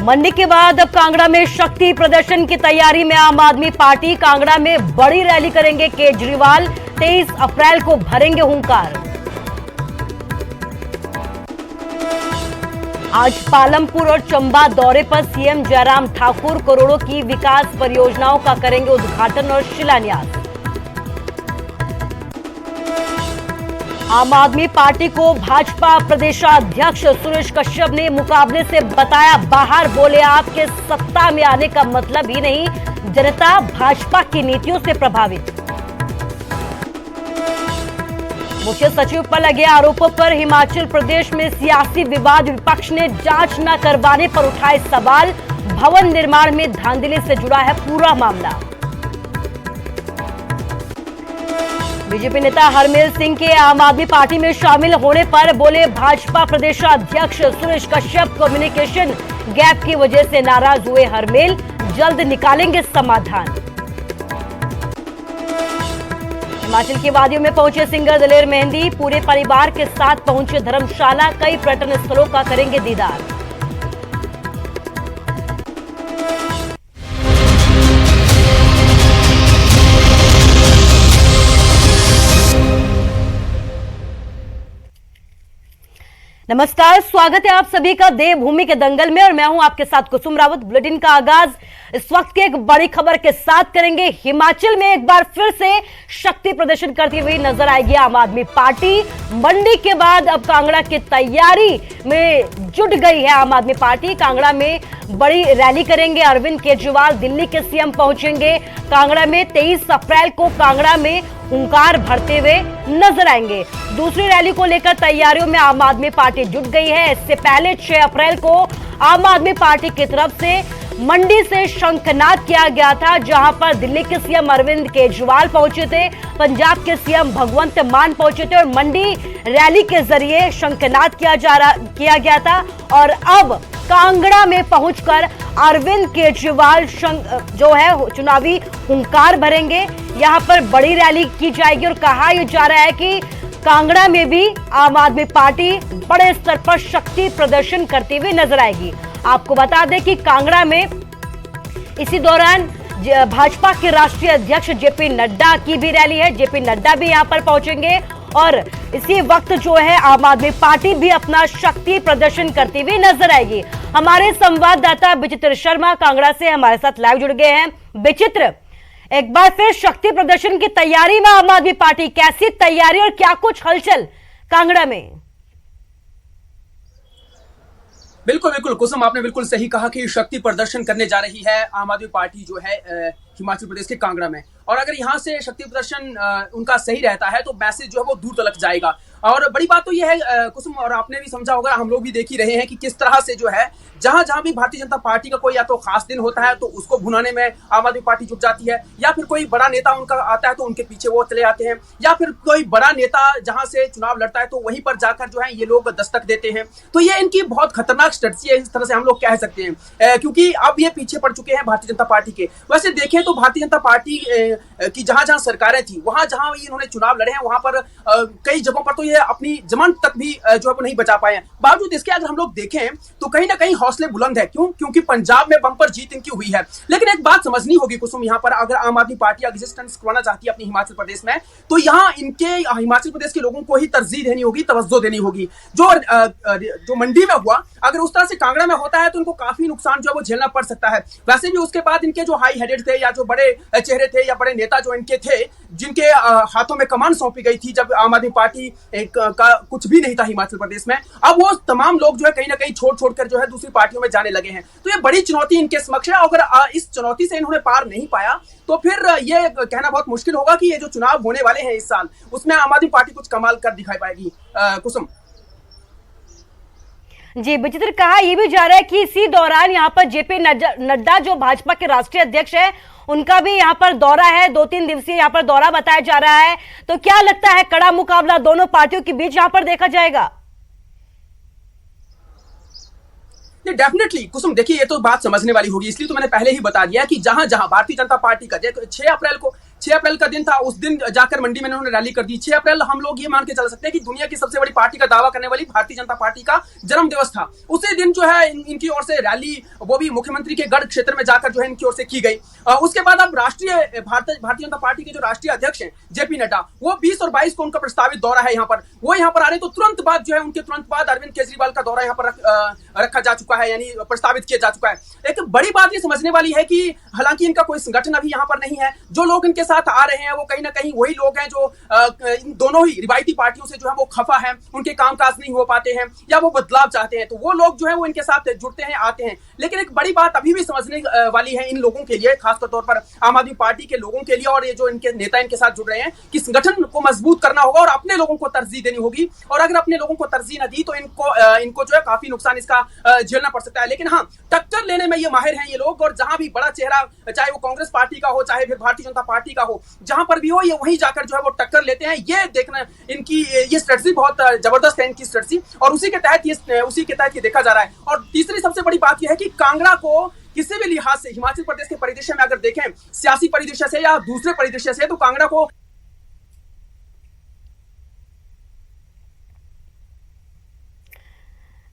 मंडी के बाद अब कांगड़ा में शक्ति प्रदर्शन की तैयारी में आम आदमी पार्टी। कांगड़ा में बड़ी रैली करेंगे केजरीवाल। 23 अप्रैल को भरेंगे हुंकार। आज पालमपुर और चंबा दौरे पर सीएम जयराम ठाकुर करोड़ों की विकास परियोजनाओं का करेंगे उद्घाटन और शिलान्यास। आम आदमी पार्टी को भाजपा प्रदेशाध्यक्ष सुरेश कश्यप ने मुकाबले से बताया बाहर। बोले आपके सत्ता में आने का मतलब ही नहीं, जनता भाजपा की नीतियों से प्रभावित। मुख्य सचिव पर लगे आरोपों पर हिमाचल प्रदेश में सियासी विवाद। विपक्ष ने जांच न करवाने पर उठाए सवाल। भवन निर्माण में धांधली से जुड़ा है पूरा मामला। बीजेपी नेता हरमेल सिंह के आम आदमी पार्टी में शामिल होने पर बोले भाजपा प्रदेशाध्यक्ष सुरेश कश्यप कम्युनिकेशन गैप की वजह से नाराज हुए हरमेल, जल्द निकालेंगे समाधान। हिमाचल की वादियों में पहुंचे सिंगर दलेर मेहंदी। पूरे परिवार के साथ पहुंचे धर्मशाला। कई पर्यटन स्थलों का करेंगे दीदार। नमस्कार, स्वागत है आप सभी का देवभूमि के दंगल में और मैं हूं आपके साथ कुसुम रावत। बुलेटिन का आगाज इस वक्त की एक बड़ी खबर के साथ करेंगे। हिमाचल में एक बार फिर से शक्ति प्रदर्शन करती हुई नजर आएगी आम आदमी पार्टी। मंडी के बाद अब कांगड़ा की तैयारी में जुट गई है आम आदमी पार्टी। कांगड़ा में बड़ी रैली करेंगे अरविंद केजरीवाल। दिल्ली के सीएम पहुंचेंगे कांगड़ा में। 23 अप्रैल को कांगड़ा में हुंकार भरते हुए नजर आएंगे। दूसरी रैली को लेकर तैयारियों में आम आदमी पार्टी जुट गई है। इससे पहले 6 अप्रैल को आम आदमी पार्टी की तरफ से मंडी से शंखनाद किया गया था, जहां पर दिल्ली के सीएम अरविंद केजरीवाल पहुंचे थे, पंजाब के सीएम भगवंत मान पहुंचे थे और मंडी रैली के जरिए शंखनाद किया गया था। और अब कांगड़ा में पहुंचकर अरविंद केजरीवाल जो है चुनावी हुंकार भरेंगे। यहां पर बड़ी रैली की जाएगी और कहा यह जा रहा है कि कांगड़ा में भी आम आदमी पार्टी बड़े स्तर पर शक्ति प्रदर्शन करती हुई नजर आएगी। आपको बता दें कि कांगड़ा में इसी दौरान भाजपा के राष्ट्रीय अध्यक्ष जेपी नड्डा की भी रैली है। जेपी नड्डा भी यहां पर पहुंचेंगे और इसी वक्त जो है आम आदमी पार्टी भी अपना शक्ति प्रदर्शन करती हुई नजर आएगी। हमारे संवाददाता विचित्र शर्मा कांगड़ा से हमारे साथ लाइव जुड़ गए हैं। विचित्र, एक बार फिर शक्ति प्रदर्शन की तैयारी में आम आदमी पार्टी, कैसी तैयारी और क्या कुछ हलचल कांगड़ा में? बिल्कुल बिल्कुल कुसुम, आपने बिल्कुल सही कहा कि शक्ति प्रदर्शन करने जा रही है आम आदमी पार्टी जो है हिमाचल प्रदेश के कांगड़ा में। और अगर यहाँ से शक्ति प्रदर्शन उनका सही रहता है तो मैसेज जो है वो दूर तक जाएगा। और बड़ी बात तो यह है कुसुम, और आपने भी समझा होगा, हम लोग भी देख ही रहे हैं कि किस तरह से जो है जहां जहां भी भारतीय जनता पार्टी का कोई या तो खास दिन होता है तो उसको भुनाने में आम आदमी पार्टी जुट जाती है, या फिर कोई बड़ा नेता उनका आता है तो उनके पीछे वो चले आते हैं, या फिर कोई बड़ा नेता जहां से चुनाव लड़ता है तो वहीं पर जाकर जो है ये लोग दस्तक देते हैं। तो ये इनकी बहुत खतरनाक स्ट्रेटजी है, इस तरह से हम लोग कह सकते हैं, क्योंकि अब ये पीछे पड़ चुके हैं भारतीय जनता पार्टी के। वैसे देखें तो भारतीय जनता पार्टी की जहां जहां सरकारें थी, वहां जहां इन्होंने चुनाव लड़े हैं, वहां पर कई जगहों पर तो ये अपनी जमानत तक भी जो है वो नहीं बचा पाए हैं। बावजूद इसके अगर हम लोग देखें तो कहीं ना कहीं हौसले बुलंद है। क्यों? क्योंकि पंजाब में बंपर जीत इनकी हुई है। लेकिन एक बात समझनी होगी कुसुम, यहाँ पर अगर आम आदमी पार्टी एग्जिस्टेंस करवाना चाहती है अपनी हिमाचल प्रदेश में, तो यहाँ इनके हिमाचल प्रदेश के लोगों को ही तरजीह देनी होगी, तवज्जो देनी होगी। जो मंडी में हुआ, अगर उस तरह से कांगड़ा में होता है तो इनको काफी नुकसान जो है वो झेलना पड़ सकता है। वैसे भी उसके बाद इनके जो हाई हेडेड थे या जो बड़े चेहरे थे या बड़े नेता जो इनके थे, जिनके हाथों में कमान सौंपी गई थी जब आम आदमी पार्टी का कुछ भी नहीं था हिमाचल प्रदेश में, अब वो तमाम लोग जो है कहीं ना कहीं छोड़ कर जो है दूसरी पार्टियों में जाने लगे हैं। तो ये बड़ी चुनौती इनके समक्ष है। अगर इस चुनौती से इन्होंने पार नहीं पाया तो फिर ये कहना बहुत मुश्किल होगा कि ये जो चुनाव होने वाले हैं इस साल, उसमें आम आदमी पार्टी कुछ कमाल कर दिखाई पाएगी। कुसुम जी, विचित्र, कहा यह भी जा रहा है कि इसी दौरान यहाँ पर जेपी नड्डा जो भाजपा के राष्ट्रीय अध्यक्ष है, उनका भी यहाँ पर दौरा है। 2-3 दिवसीय यहाँ पर दौरा बताया जा रहा है। तो क्या लगता है कड़ा मुकाबला दोनों पार्टियों के बीच यहाँ पर देखा जाएगा? डेफिनेटली कुसुम, देखिए ये तो बात समझने वाली होगी, इसलिए तो मैंने पहले ही बता दिया कि जहां जहां भारतीय जनता पार्टी का 6 6 अप्रैल का दिन था, उस दिन जाकर मंडी में इन्होंने रैली कर दी। 6 अप्रैल हम लोग ये मान के चल सकते हैं कि दुनिया की सबसे बड़ी पार्टी का दावा करने वाली भारतीय जनता पार्टी का जन्म दिवस था। उसी दिन जो है इनकी ओर से रैली, वो भी मुख्यमंत्री के गढ़ क्षेत्र में जाकर जो है इनकी ओर से की गई। उसके बाद अब भारतीय जनता पार्टी के जो राष्ट्रीय अध्यक्ष हैं जेपी नड्डा, वो 20 और 22 को उनका प्रस्तावित दौरा है यहाँ पर, वो यहाँ पर आ रहे, तो तुरंत बाद जो है उनके तुरंत बाद अरविंद केजरीवाल का दौरा यहाँ पर रखा जा चुका है, यानी प्रस्तावित किया जा चुका है। एक बड़ी बात ये समझने वाली है कि हालांकि इनका कोई संगठन अभी यहाँ पर नहीं है, जो लोग इनके साथ आ रहे हैं वो कहीं ना कहीं वही लोग हैं जो इन दोनों ही रिवायती पार्टियों से जो है वो खफा है, उनके कामकाज नहीं हो पाते हैं या वो बदलाव चाहते हैं, तो वो लोग जो है वो इनके साथ जुड़ते हैं, आते हैं। लेकिन एक बड़ी बात अभी भी समझने वाली है इन लोगों के लिए, खासतौर पर आम आदमी पार्टी के लोगों के लिए और ये जो इनके नेता इनके साथ जुड़ रहे हैं, कि संगठन को मजबूत करना होगा और अपने लोगों को तरजीह देनी होगी, और अगर अपने लोगों को तरजीह न दी तो इनको जो है काफी नुकसान इसका झेलना पड़ सकता है। लेकिन हाँ, टक्कर लेने में ये माहिर हैं ये लोग, और जहां भी बड़ा चेहरा, चाहे वो कांग्रेस पार्टी का हो चाहे फिर भारतीय जनता पार्टी का हो, जहां पर भी हो ये वहीं जाकर जो है वो टक्कर लेते हैं। ये देखना इनकी ये स्ट्रेटजी बहुत जबरदस्त है, इनकी स्ट्रेटजी, और उसी के तहत ये देखा जा रहा है। और तीसरी सबसे बड़ी बात यह है कि कांगड़ा को किसी भी लिहाज से हिमाचल प्रदेश के परिदृश्य में अगर देखें, सियासी परिदृश्य से या दूसरे परिदृश्य से, तो कांगड़ा को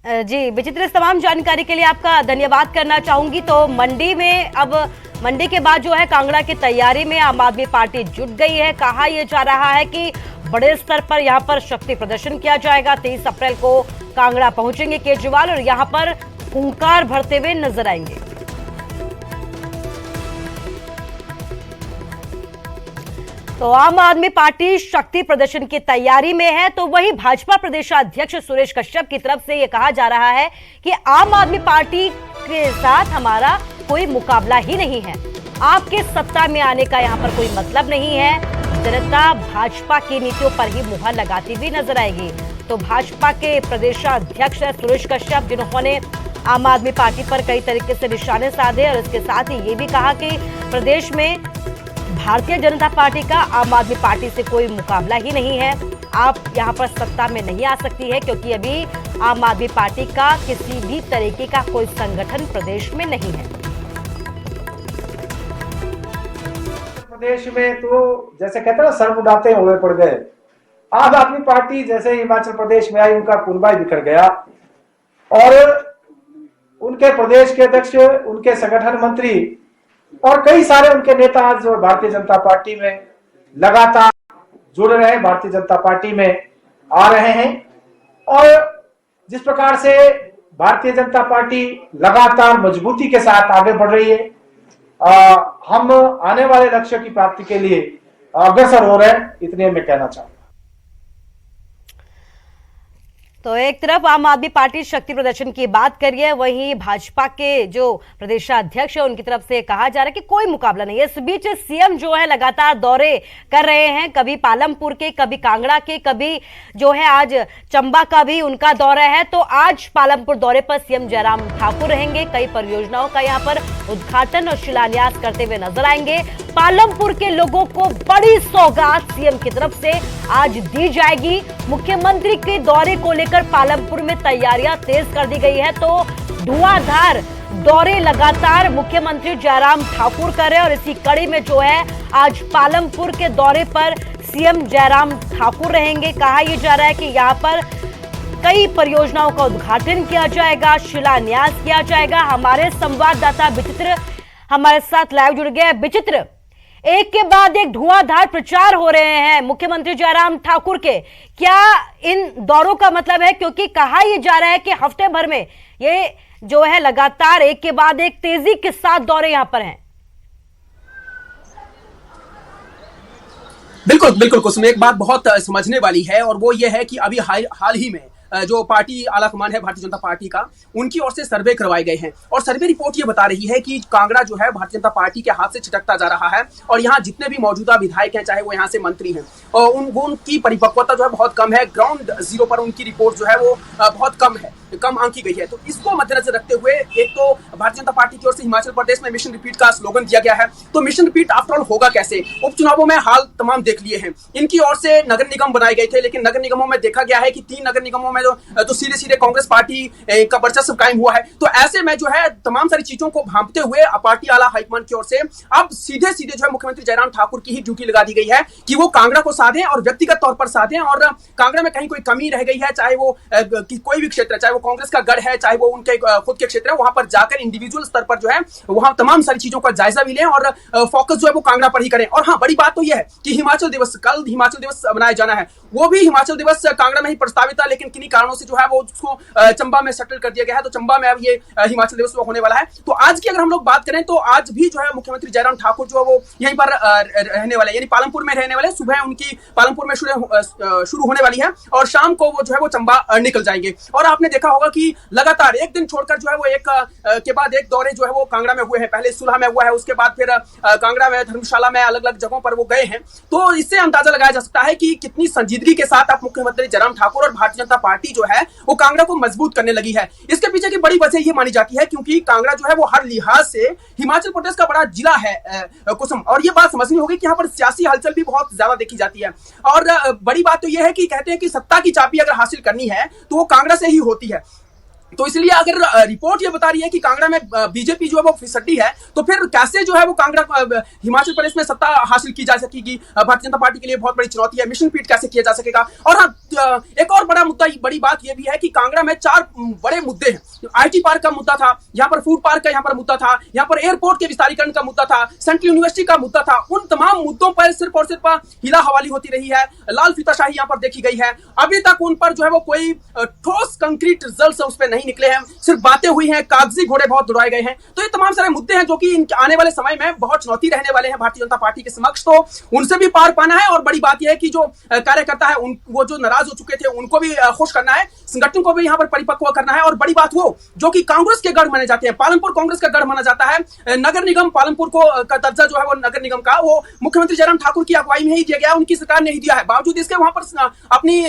जी विचित्र, इस तमाम जानकारी के लिए आपका धन्यवाद करना चाहूंगी। तो मंडी में अब मंडी के बाद जो है कांगड़ा की तैयारी में आम आदमी पार्टी जुट गई है। कहा यह जा रहा है कि बड़े स्तर पर यहां पर शक्ति प्रदर्शन किया जाएगा। 23 अप्रैल को कांगड़ा पहुंचेंगे केजरीवाल और यहां पर हुंकार भरते हुए नजर आएंगे। तो आम आदमी पार्टी शक्ति प्रदर्शन की तैयारी में है, तो वहीं भाजपा प्रदेशाध्यक्ष सुरेश कश्यप की तरफ से यह कहा जा रहा है कि आम आदमी पार्टी के साथ हमारा कोई मुकाबला ही नहीं है, आपके सत्ता में आने का यहां पर कोई मतलब नहीं है, जनता भाजपा की नीतियों पर ही मुहर लगाती हुई नजर आएगी। तो भाजपा के प्रदेशाध्यक्ष सुरेश कश्यप, जिन्होंने आम आदमी पार्टी पर कई तरीके से निशाने साधे और इसके साथ ही ये भी कहा कि प्रदेश में भारतीय जनता पार्टी का आम आदमी पार्टी से कोई मुकाबला ही नहीं है, आप यहां पर सत्ता में नहीं आ सकती है, क्योंकि अभी आम आदमी पार्टी का किसी भी तरीके का कोई संगठन प्रदेश में नहीं है। प्रदेश में तो जैसे कहते हैं ना, सर उड़ाते हुए पड़ गए। आम आदमी पार्टी जैसे हिमाचल प्रदेश में आई, उनका कुनबा बिखर गया और उनके प्रदेश के अध्यक्ष, उनके संगठन मंत्री और कई सारे उनके नेता आज जो भारतीय जनता पार्टी में लगातार जुड़ रहे हैं, भारतीय जनता पार्टी में आ रहे हैं। और जिस प्रकार से भारतीय जनता पार्टी लगातार मजबूती के साथ आगे बढ़ रही है, हम आने वाले लक्ष्य की प्राप्ति के लिए अग्रसर हो रहे हैं, इतने मैं कहना चाहूंगा। तो एक तरफ आम आदमी पार्टी शक्ति प्रदर्शन की बात करिए, वहीं भाजपा के जो प्रदेशाध्यक्ष है उनकी तरफ से कहा जा रहा है कि कोई मुकाबला नहीं है। इस बीच सीएम जो है लगातार दौरे कर रहे हैं, कभी पालमपुर के, कभी कांगड़ा के, कभी जो है आज चंबा का भी उनका दौरा है। तो आज पालमपुर दौरे पर सीएम जयराम ठाकुर रहेंगे, कई परियोजनाओं का यहाँ पर उद्घाटन और शिलान्यास करते हुए नजर आएंगे। पालमपुर के लोगों को बड़ी सौगात सीएम की तरफ से आज दी जाएगी। मुख्यमंत्री के दौरे को लेकर पालमपुर में तैयारियां तेज कर दी गई है, तो धुआंधार दौरे लगातार मुख्यमंत्री जयराम ठाकुर कर रहे हैं और इसी कड़ी में जो है आज पालमपुर के दौरे पर सीएम जयराम ठाकुर रहेंगे। कहा यह जा रहा है कि यहां पर कई परियोजनाओं का उद्घाटन किया जाएगा, शिलान्यास किया जाएगा। हमारे संवाददाता विचित्र हमारे साथ लाइव जुड़ गए। विचित्र, एक के बाद एक धुआंधार प्रचार हो रहे हैं मुख्यमंत्री जयराम ठाकुर के, क्या इन दौरों का मतलब है? क्योंकि कहा यह जा रहा है कि हफ्ते भर में ये जो है लगातार एक के बाद एक तेजी के साथ दौरे यहां पर हैं। बिल्कुल बिल्कुल कुसुम, एक बात बहुत समझने वाली है और वो ये है कि अभी हाल ही में जो पार्टी आलाकमान है भारतीय जनता पार्टी का, उनकी ओर से सर्वे करवाए गए हैं और सर्वे रिपोर्ट ये बता रही है कि कांगड़ा जो है भारतीय जनता पार्टी के हाथ से छिटकता जा रहा है और यहाँ जितने भी मौजूदा विधायक हैं, चाहे वो यहाँ से मंत्री हैं, और उनकी परिपक्वता जो है बहुत कम है। ग्राउंड जीरो पर उनकी रिपोर्ट जो है वो बहुत कम आंकी गई है। तो इसको मद्देनजर रखते हुए एक तो भारतीय जनता पार्टी की ओर से हिमाचल प्रदेश में मिशन रिपीट का स्लोगन दिया गया है। तो मिशन रिपीट आफ्टर ऑल होगा कैसे? उपचुनावों में हाल तमाम देख लिए हैं, इनकी ओर से नगर निगम बनाए गए थे, लेकिन नगर निगमों में देखा गया है कि 3 नगर निगमों में समय तो सीधे सीधे कांग्रेस पार्टी का वर्चस्व कायम हुआ है। तो ऐसे में जो है तमाम सारी चीजों को भांपते हुए पार्टी आला हाईकमान की ओर से अब सीधे सीधे जो है मुख्यमंत्री जयराम ठाकुर की ही ड्यूटी लगा दी गई है कि वो कांगड़ा को साधें और व्यक्तिगत तौर पर साधें, और कांगड़ा में कहीं कोई कमी रह गई है, चाहे वो कोई भी क्षेत्र, चाहे वो कांग्रेस का गढ़ है, चाहे वो उनके खुद के क्षेत्र है, वहां पर जाकर इंडिविजुअल स्तर पर जो है वहां तमाम सारी चीजों का जायजा भी लें और फोकस जो है वो कांगड़ा पर ही करें। और हाँ, बड़ी बात तो यह है कि हिमाचल दिवस, कल हिमाचल दिवस मनाया जाना है, वो भी हिमाचल दिवस कांगड़ा में ही प्रस्तावित था, लेकिन किन्हीं कारणों से जो है वो उसको चंबा में सेटल कर दिया गया है। तो चंबा में अब ये हिमाचल दिवस होने वाला है। तो आज की अगर हम लोग बात करें तो आज भी जो है मुख्यमंत्री जयराम ठाकुर जो है वो यहीं पर रहने वाले, यानी पालमपुर में रहने वाले। सुबह उनकी पालमपुर में शुरू होने वाली है और शाम को वो जो है वो चंबा निकल जाएंगे। और आपने देखा होगा कि लगातार एक दिन छोड़कर जो है वो एक के बाद एक दौरे जो है वो कांगड़ा में हुए हैं। पहले सुलह में हुआ है, उसके बाद फिर कांगड़ा में, धर्मशाला में, अलग अलग जगहों पर वो गए हैं। तो इससे अंदाजा लगाया जा सकता है कि कितनी संजीदगी के साथ अब मुख्यमंत्री जयराम ठाकुर और भारतीय जनता पार्टी जो है वो कांगड़ा को मजबूत करने लगी है। इसके पीछे की बड़ी वजह ये मानी जाती है क्योंकि कांगड़ा जो है वो हर लिहाज से हिमाचल प्रदेश का बड़ा जिला है कुसुम, और ये बात समझनी होगी कि यहाँ पर सियासी हलचल भी बहुत ज्यादा देखी जाती है। और बड़ी बात तो यह है कि कहते हैं कि सत्ता की चाबी अगर हासिल करनी है तो वो कांगड़ा से ही होती है। तो इसलिए अगर रिपोर्ट ये बता रही है कि कांगड़ा में बीजेपी जो है वो फिसड्डी है, तो फिर कैसे जो है वो कांगड़ा हिमाचल प्रदेश में सत्ता हासिल की जा सकेगी? भारतीय जनता पार्टी के लिए बहुत बड़ी चुनौती है। मिशन पीट कैसे किया जा सकेगा? और हाँ, एक और बड़ा मुद्दा, बड़ी बात यह भी है कि कांगड़ा में 4 बड़े मुद्दे हैं। IT पार्क का मुद्दा था, यहाँ पर फूड पार्क का यहाँ पर मुद्दा था, यहाँ पर एयरपोर्ट के विस्तारीकरण का मुद्दा था, सेंट्रल यूनिवर्सिटी का मुद्दा था। उन तमाम मुद्दों पर सिर्फ और सिर्फ हिला हवाली होती रही है, लाल फीताशाही यहाँ पर देखी गई है। अभी तक उन पर जो है वो कोई ठोस कंक्रीट रिजल्ट उस पर नहीं निकले हैं, सिर्फ बातें हुई हैं, कागजी घोड़े बहुत दौड़ाए गए हैं। तो ये तमाम सारे मुद्दे हैं जो कि इनके आने वाले समय में बहुत चुनौती रहने वाले हैं भारतीय जनता पार्टी के समक्ष। तो उनसे भी पार पाना है और बड़ी बात यह है कि जो कार्यकर्ता है वो जो नाराज हो चुके थे उनको भी खुश करना है, संगठन को भी यहाँ पर परिपक्व करना है। और बड़ी बात वो जो कि कांग्रेस के गढ़ माने जाते हैं, पालमपुर कांग्रेस का गढ़ माना जाता है, नगर निगम पालमपुर को का दर्जा जो है वो नगर निगम का वो मुख्यमंत्री जयराम ठाकुर की अगुवाई में ही दिया गया, उनकी सरकार ने ही दिया है। बावजूद इसके वहां पर अपनी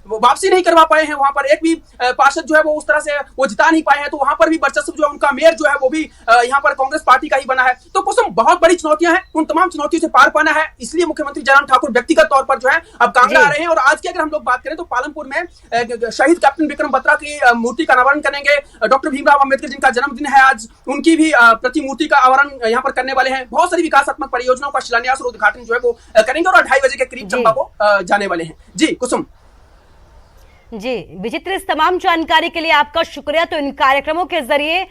वापसी नहीं करवा पाए हैं, वहां पर एक भी पार्षद जो है वो उस तरह से वो जिता नहीं पाए हैं। तो वहां पर भी वर्चस्व जो है उनका मेयर जो है वो भी यहाँ पर कांग्रेस पार्टी का ही बना है। तो कुसुम बहुत बड़ी चुनौतियां हैं, उन तमाम चुनौतियों से पार पाना है। इसलिए मुख्यमंत्री जयराम ठाकुर व्यक्तिगत तौर पर जो है अब कांगड़ा आ रहे हैं। और आज की अगर हम लोग बात करें तो पालमपुर में शहीद कैप्टन विक्रम बत्रा की मूर्ति का अनावरण करेंगे। डॉक्टर भीमराव अंबेडकर जिनका जन्मदिन है आज, उनकी भी प्रतिमूर्ति का अनावरण यहाँ पर करने वाले हैं। बहुत सारी विकासात्मक परियोजनाओं का शिलान्यास और उद्घाटन जो है वो करेंगे और 2:30 बजे के करीब चंबा को जाने वाले हैं। जी कुसुम। जी विचित्र, इस तमाम जानकारी के लिए आपका शुक्रिया। तो इन कार्यक्रमों के जरिए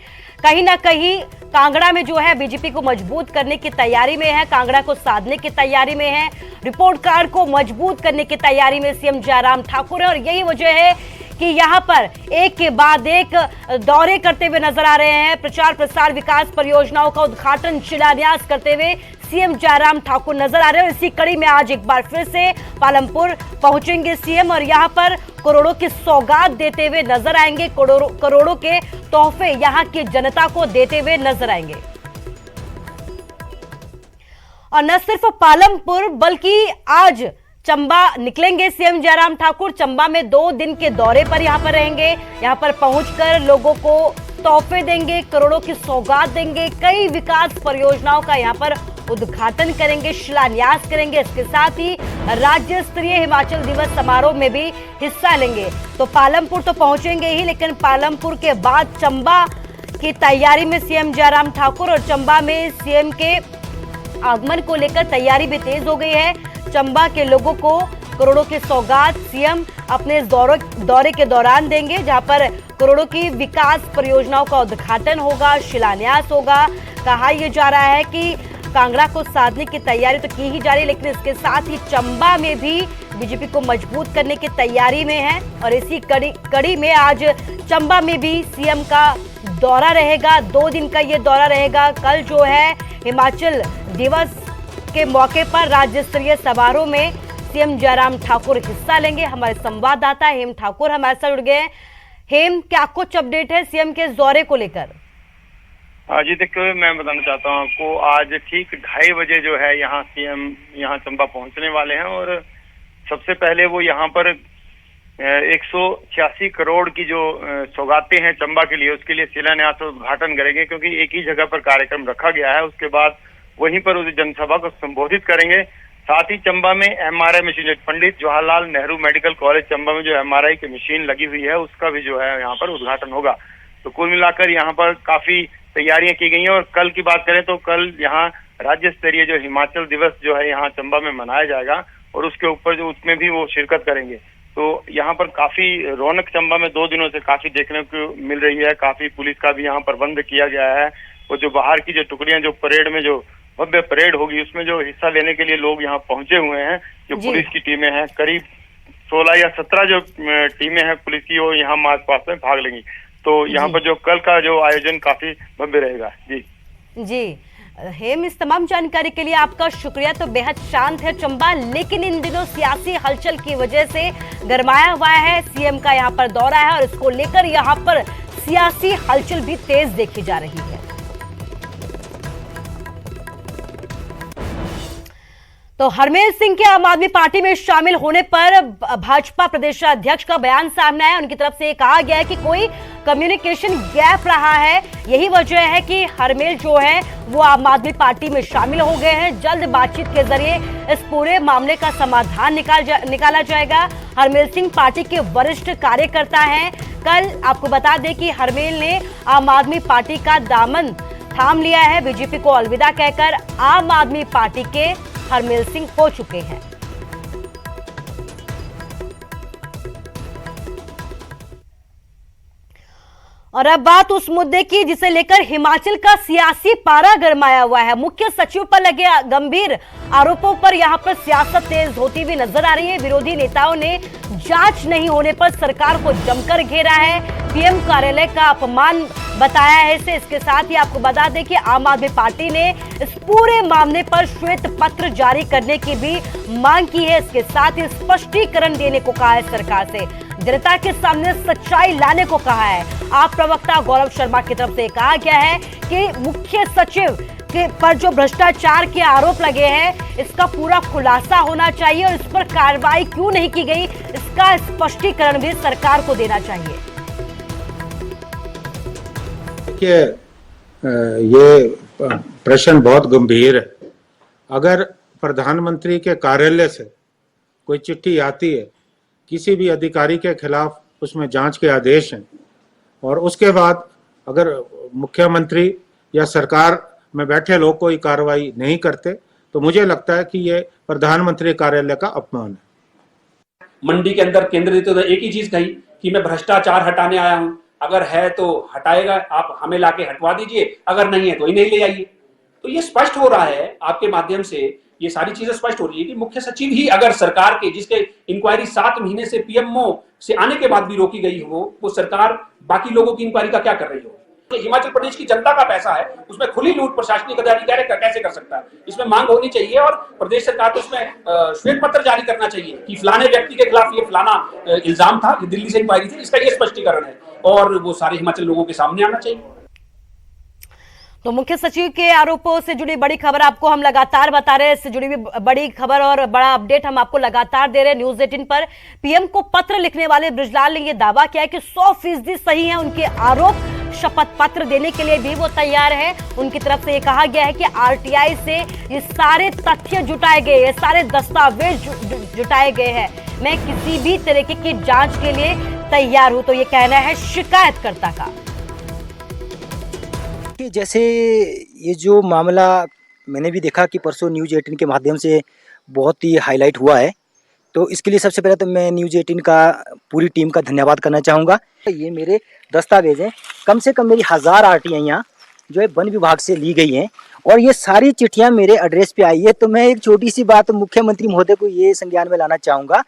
कहीं ना कहीं कांगड़ा में जो है बीजेपी को मजबूत करने की तैयारी में है, कांगड़ा को साधने की तैयारी में है, रिपोर्ट कार्ड को मजबूत करने की तैयारी में सीएम जयराम ठाकुर है। और यही वजह है कि यहाँ पर एक के बाद एक दौरे करते हुए नजर आ रहे हैं। प्रचार प्रसार विकास परियोजनाओं का उद्घाटन शिलान्यास करते हुए सीएम जयराम ठाकुर नजर आ रहे हैं। इसी कड़ी में आज एक बार फिर से पालमपुर पहुंचेंगे सीएम और यहाँ पर करोड़ों की सौगात देते हुए नजर आएंगे, करोड़ों के तोहफे यहाँ की जनता को देते हुए नजर आएंगे। और न सिर्फ पालमपुर बल्कि आज चंबा निकलेंगे सीएम जयराम ठाकुर। चंबा में 2 दिन के दौरे पर यहाँ पर रहेंगे, यहाँ पर पहुंचकर लोगों को तोहफे देंगे, करोड़ों की सौगात देंगे, कई विकास परियोजनाओं का यहाँ पर उद्घाटन करेंगे, शिलान्यास करेंगे। इसके साथ ही राज्य स्तरीय हिमाचल दिवस समारोह में भी हिस्सा लेंगे। तो पालमपुर तो पहुंचेंगे ही, लेकिन पालमपुर के बाद चंबा की तैयारी में सीएम जयराम ठाकुर, और चंबा में सीएम के आगमन को लेकर तैयारी भी तेज हो गई है। चंबा के लोगों को करोड़ों की सौगात सीएम अपने दौरे के दौरान देंगे, जहां पर करोड़ों की विकास परियोजनाओं का उद्घाटन होगा, शिलान्यास होगा। कहा यह जा रहा है कि कांगड़ा को साधने की तैयारी तो की ही जा रही है, लेकिन इसके साथ ही चंबा में भी बीजेपी को मजबूत करने की तैयारी में है। और इसी कड़ी में आज चंबा में भी सीएम का दौरा रहेगा, 2 दिन का ये दौरा रहेगा। कल जो है हिमाचल दिवस के मौके पर राज्य स्तरीय समारोह में सीएम जयराम ठाकुर हिस्सा लेंगे। हमारे संवाददाता हेम ठाकुर हमारे साथ जुड़ गए हैं। हेम, क्या कुछ अपडेट है सीएम के दौरे को लेकर? जी देखिए, मैं बताना चाहता हूँ आपको, आज ठीक 2:30 बजे जो है यहाँ सीएम यहाँ चंबा पहुँचने वाले हैं। और सबसे पहले वो यहाँ पर 186 करोड़ की जो सौगातें हैं चंबा के लिए, उसके लिए शिलान्यास और उद्घाटन करेंगे, क्योंकि एक ही जगह पर कार्यक्रम रखा गया है। उसके बाद वहीं पर उस जनसभा को संबोधित करेंगे। साथ ही चंबा में MRI machine, Pandit Jawaharlal Nehru medical college Chamba में जो MRI की मशीन लगी हुई है उसका भी जो है यहाँ पर उद्घाटन होगा। तो कुल मिलाकर यहाँ पर काफी तैयारियां की गई हैं। और कल की बात करें तो कल यहाँ राज्य स्तरीय जो हिमाचल दिवस जो है यहाँ चंबा में मनाया जाएगा और उसके ऊपर जो उसमें भी वो शिरकत करेंगे। तो यहाँ पर काफी रौनक चंबा में 2 दिनों से काफी देखने को मिल रही है। काफी पुलिस का भी यहाँ प्रबंध किया गया है। और जो बाहर की जो टुकड़ियां जो परेड में जो भव्य परेड होगी उसमें जो हिस्सा लेने के लिए लोग यहाँ पहुंचे हुए हैं, जो पुलिस की टीमें हैं, करीब 16 या 17 जो टीमें हैं पुलिस की, वो यहाँ मार्च पास्ट में भाग लेंगी। तो यहाँ पर जो कल का जो आयोजन काफी भव्य रहेगा। जी हेम, इस तमाम जानकारी के लिए आपका शुक्रिया। तो बेहद शांत है चंबा, लेकिन इन दिनों सियासी हलचल की वजह से गरमाया हुआ है। सीएम का यहाँ पर दौरा है और इसको लेकर यहाँ पर सियासी हलचल भी तेज देखी जा रही है। तो हरमेल सिंह के आम आदमी पार्टी में शामिल होने पर भाजपा प्रदेश अध्यक्ष का बयान सामने आया। उनकी तरफ से कहा गया है कि कोई कम्युनिकेशन गैप रहा है, यही वजह है कि हरमेल जो है वो आम आदमी पार्टी में शामिल हो गए हैं। जल्द बातचीत के जरिए इस पूरे मामले का समाधान निकाला जाएगा। हरमेल सिंह पार्टी के वरिष्ठ कार्यकर्ता हैं। कल आपको बता दें कि हरमेल ने आम आदमी पार्टी का दामन थाम लिया है। बीजेपी को अलविदा कहकर आम आदमी पार्टी के हरमेल सिंह हो चुके हैं। और अब बात उस मुद्दे की जिसे लेकर हिमाचल का सियासी पारा गरमाया हुआ है। मुख्य सचिव पर लगे गंभीर आरोपों पर यहां पर सियासत तेज होती हुई नजर आ रही है। विरोधी नेताओं ने जांच नहीं होने पर सरकार को जमकर घेरा है। पीएम कार्यालय का अपमान बताया है इसे। इसके साथ ही आपको बता दें कि आम आदमी पार्टी ने इस पूरे मामले पर श्वेत पत्र जारी करने की भी मांग की है। इसके साथ ही स्पष्टीकरण देने को कहा है सरकार से, जनता के सामने सच्चाई लाने को कहा है। आप प्रवक्ता गौरव शर्मा की तरफ से कहा गया है कि मुख्य सचिव के पर जो भ्रष्टाचार के आरोप लगे हैं इसका पूरा खुलासा होना चाहिए और इस पर कार्रवाई क्यों नहीं की गई इसका स्पष्टीकरण भी सरकार को देना चाहिए। देखिए, ये प्रश्न बहुत गंभीर है। अगर प्रधानमंत्री के कार्यालय से कोई चिट्ठी आती है, किसी भी अधिकारी के खिलाफ उसमें जांच के आदेश हैं और उसके बाद अगर मुख्यमंत्री या सरकार में बैठे लोग कोई कार्रवाई नहीं करते, तो मुझे लगता है कि ये प्रधानमंत्री कार्यालय का अपमान है। मंडी के अंदर केंद्रित तो एक ही चीज कही कि मैं भ्रष्टाचार हटाने आया हूं, अगर है तो हटाएगा, आप हमें लाके हटवा दीजिए, अगर नहीं है तो इन्हें ले आइए। तो ये स्पष्ट हो रहा है आपके माध्यम से, ये सारी चीजें स्पष्ट हो रही है कि मुख्य सचिव ही अगर सरकार के, जिसके इंक्वायरी 7 महीने से पीएमओ से आने के बाद भी रोकी गई हो, वो सरकार बाकी लोगों की इंक्वायरी का क्या कर रही हो। हिमाचल प्रदेश की जनता का पैसा है, उसमें खुली लूट प्रशासनिक अधिकारी कैसे कर सकता है। इसमें मांग होनी चाहिए और प्रदेश सरकार को इसमें श्वेत पत्र जारी करना चाहिए कि फलाने व्यक्ति के खिलाफ ये फलाना इल्जाम था, ये दिल्ली से इंक्वायरी थी, इसका ये स्पष्टीकरण है और वो सारे हिमाचल लोगों के सामने आना चाहिए। तो मुख्य सचिव के आरोपों से जुड़ी बड़ी खबर आपको हम लगातार बता रहे हैं। इससे जुड़ी हुई बड़ी खबर और बड़ा अपडेट हम आपको लगातार दे रहे हैं न्यूज़ 18 पर। पीएम को पत्र लिखने वाले बृजलाल ने यह दावा किया कि 100% सही है उनके आरोप। शपथ पत्र देने के लिए भी वो तैयार है। उनकी तरफ से ये कहा गया है कि आरटीआई से ये सारे तथ्य जुटाए गए, ये सारे दस्तावेज जुटाए गए हैं। मैं किसी भी तरीके की जांच के लिए तैयार हूं, तो ये कहना है शिकायतकर्ता का। कि जैसे ये जो मामला मैंने भी देखा कि परसों न्यूज़ 18 के माध्यम से बहुत ही हाईलाइट हुआ है, तो इसके लिए सबसे पहले तो मैं न्यूज़ 18 का पूरी टीम का धन्यवाद करना चाहूँगा। ये मेरे दस्तावेज हैं, कम से कम मेरी 1000 आरटीआईयाँ जो है वन विभाग से ली गई हैं और ये सारी चिट्ठियाँ मेरे एड्रेस पे आई है। तो मैं एक छोटी सी बात मुख्यमंत्री महोदय को ये संज्ञान में लाना चाहूँगा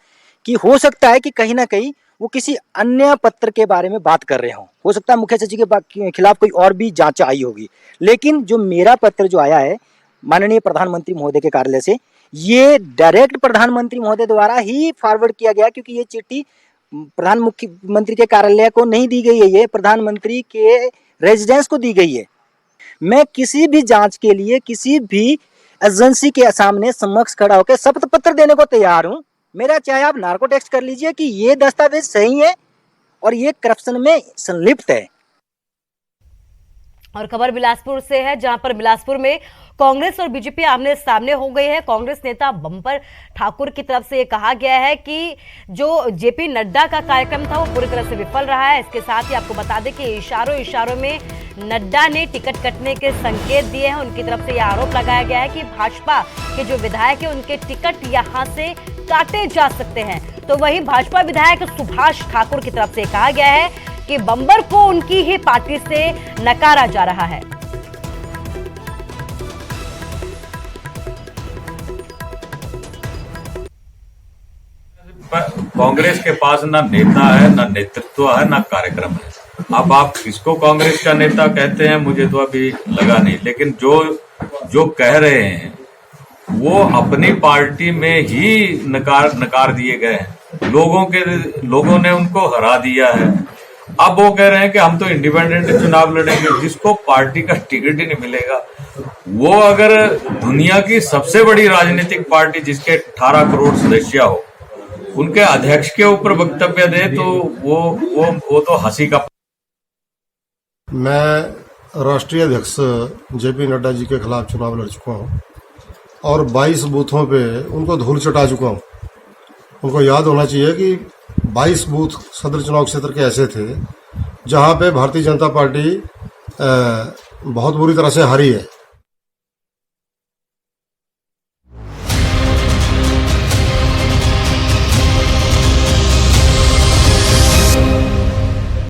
कि हो सकता है कि कहीं ना कहीं वो किसी अन्य पत्र के बारे में बात कर रहे हों। हो सकता है मुख्य सचिव के खिलाफ कोई और भी जांच आई होगी, लेकिन जो मेरा पत्र जो आया है माननीय प्रधानमंत्री महोदय के कार्यालय से, ये डायरेक्ट प्रधानमंत्री महोदय द्वारा ही फॉरवर्ड किया गया, क्योंकि ये चिट्ठी प्रधान मुख्यमंत्री के कार्यालय को नहीं दी गई है, ये प्रधानमंत्री के रेजिडेंस को दी गई है। मैं किसी भी जांच के लिए किसी भी एजेंसी के सामने समक्ष खड़ा होकर शपथ पत्र देने को तैयार हूं। मेरा चाहे आप नार्को टेस्ट कर लीजिए कि ये दस्तावेज सही है और ये करप्शन में संलिप्त है। और खबर बिलासपुर से है, जहां पर बिलासपुर में कांग्रेस और बीजेपी आमने सामने हो गई है। कांग्रेस नेता बंपर ठाकुर की तरफ से ये कहा गया है कि जो जेपी नड्डा का कार्यक्रम था वो पूरी तरह से विफल रहा है। इसके साथ ही आपको बता दें कि इशारों में नड्डा ने टिकट कटने के संकेत दिए हैं। उनकी तरफ से यह आरोप लगाया गया है कि भाजपा के जो विधायक है उनके टिकट यहां से काटे जा सकते हैं। तो वहीं भाजपा विधायक सुभाष ठाकुर की तरफ से कहा गया है कि बंबर को उनकी ही पार्टी से नकारा जा रहा है। कांग्रेस के पास ना नेता है, ना नेतृत्व है, ना कार्यक्रम है। अब आप किसको कांग्रेस का नेता कहते हैं मुझे तो अभी लगा नहीं, लेकिन जो कह रहे हैं वो अपनी पार्टी में ही नकार दिए गए हैं। लोगों ने उनको हरा दिया है। अब वो कह रहे हैं कि हम तो इंडिपेंडेंट चुनाव लड़ेंगे। जिसको पार्टी का टिकट ही नहीं मिलेगा, वो अगर दुनिया की सबसे बड़ी राजनीतिक पार्टी जिसके 18 करोड़ सदस्य हो, उनके अध्यक्ष के ऊपर वक्तव्य दे तो वो तो हंसी का। मैं राष्ट्रीय अध्यक्ष जेपी नड्डा जी के खिलाफ चुनाव लड़ चुका हूं और 22 बूथों पे उनको धूल चटा चुका हूं। उनको याद होना चाहिए कि 22 बूथ सदर चुनाव क्षेत्र के ऐसे थे जहां पे भारतीय जनता पार्टी बहुत बुरी तरह से हारी है।